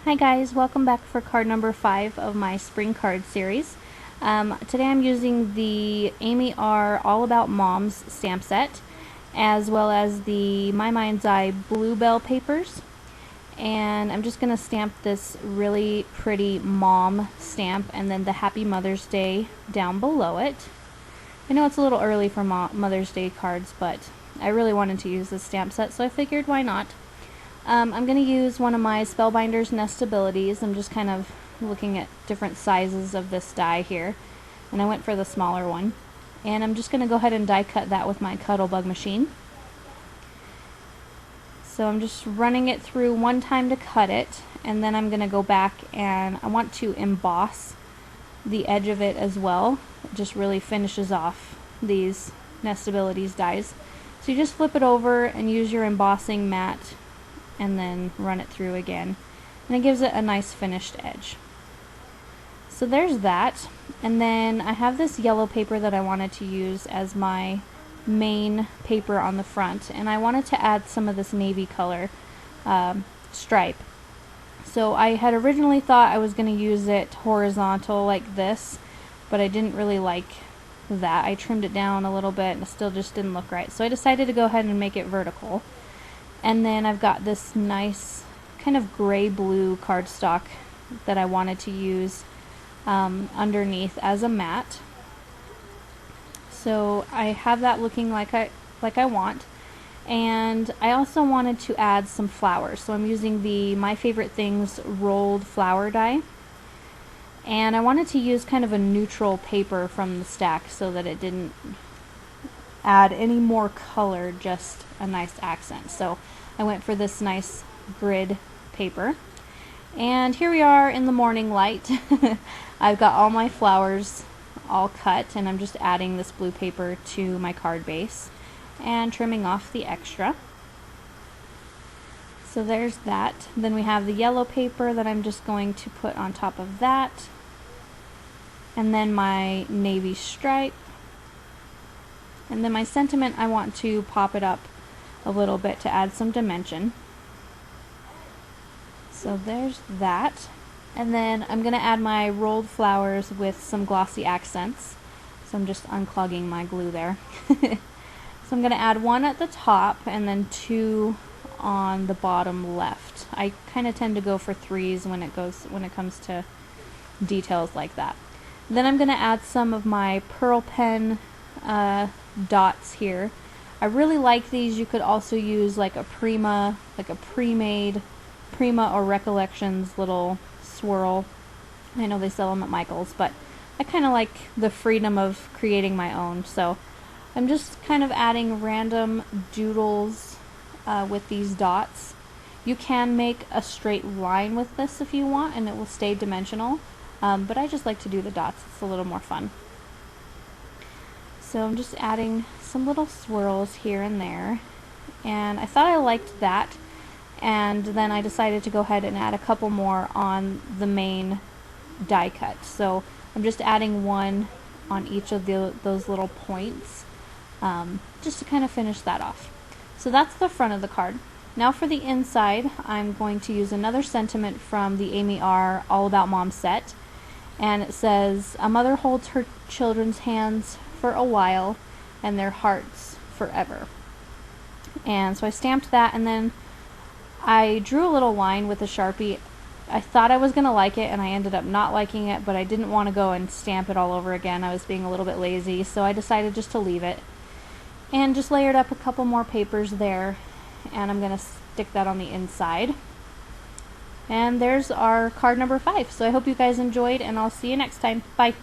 Hi guys, welcome back for card number 5 of my spring card series. Today I'm using the Amy R. All About Moms stamp set, as well as the My Mind's Eye Bluebell papers. And I'm just going to stamp this really pretty mom stamp and then the Happy Mother's Day down below it. I know it's a little early for Mother's Day cards, but I really wanted to use this stamp set, so I figured why not. I'm going to use one of my Spellbinders Nestabilities. I'm just kind of looking at different sizes of this die here, and I went for the smaller one. And I'm just going to go ahead and die cut that with my Cuttlebug machine. So I'm just running it through one time to cut it, and then I'm going to go back and I want to emboss the edge of it as well. It just really finishes off these Nestabilities dies. So you just flip it over and use your embossing mat and then run it through again, and it gives it a nice finished edge. So there's that, and then I have this yellow paper that I wanted to use as my main paper on the front, and I wanted to add some of this navy color stripe. So I had originally thought I was going to use it horizontal like this, but I didn't really like that. I trimmed it down a little bit and it still just didn't look right, so I decided to go ahead and make it vertical. And then I've got this nice kind of gray-blue cardstock that I wanted to use underneath as a mat. So I have that looking like I want. And I also wanted to add some flowers. So I'm using the My Favorite Things rolled flower die. And I wanted to use kind of a neutral paper from the stack so that it didn't add any more color, just a nice accent. So I went for this nice grid paper. And here we are in the morning light. I've got all my flowers all cut, and I'm just adding this blue paper to my card base and trimming off the extra. So there's that. Then we have the yellow paper that I'm just going to put on top of that. And then my navy stripe. And then my sentiment, I want to pop it up a little bit to add some dimension. So there's that. And then I'm going to add my rolled flowers with some glossy accents. So I'm just unclogging my glue there. So I'm going to add one at the top and then two on the bottom left. I kind of tend to go for threes when it comes to details like that. Then I'm going to add some of my pearl pen dots here. I really like these. You could also use like a Prima, like a pre-made Prima or Recollections little swirl. I know they sell them at Michael's, but I kind of like the freedom of creating my own. So I'm just kind of adding random doodles with these dots. You can make a straight line with this if you want, and it will stay dimensional. But I just like to do the dots. It's a little more fun. So I'm just adding some little swirls here and there, and I thought I liked that, and then I decided to go ahead and add a couple more on the main die cut. So I'm just adding one on each of those little points, just to kind of finish that off. So that's the front of the card. Now for the inside, I'm going to use another sentiment from the Amy R. All About Mom set, and it says, "A mother holds her children's hands for a while and their hearts forever." And so I stamped that, and then I drew a little line with a Sharpie. I thought I was going to like it, and I ended up not liking it, but I didn't want to go and stamp it all over again. I was being a little bit lazy, so I decided just to leave it. And just layered up a couple more papers there, and I'm going to stick that on the inside. And there's our card number 5. So I hope you guys enjoyed, and I'll see you next time. Bye.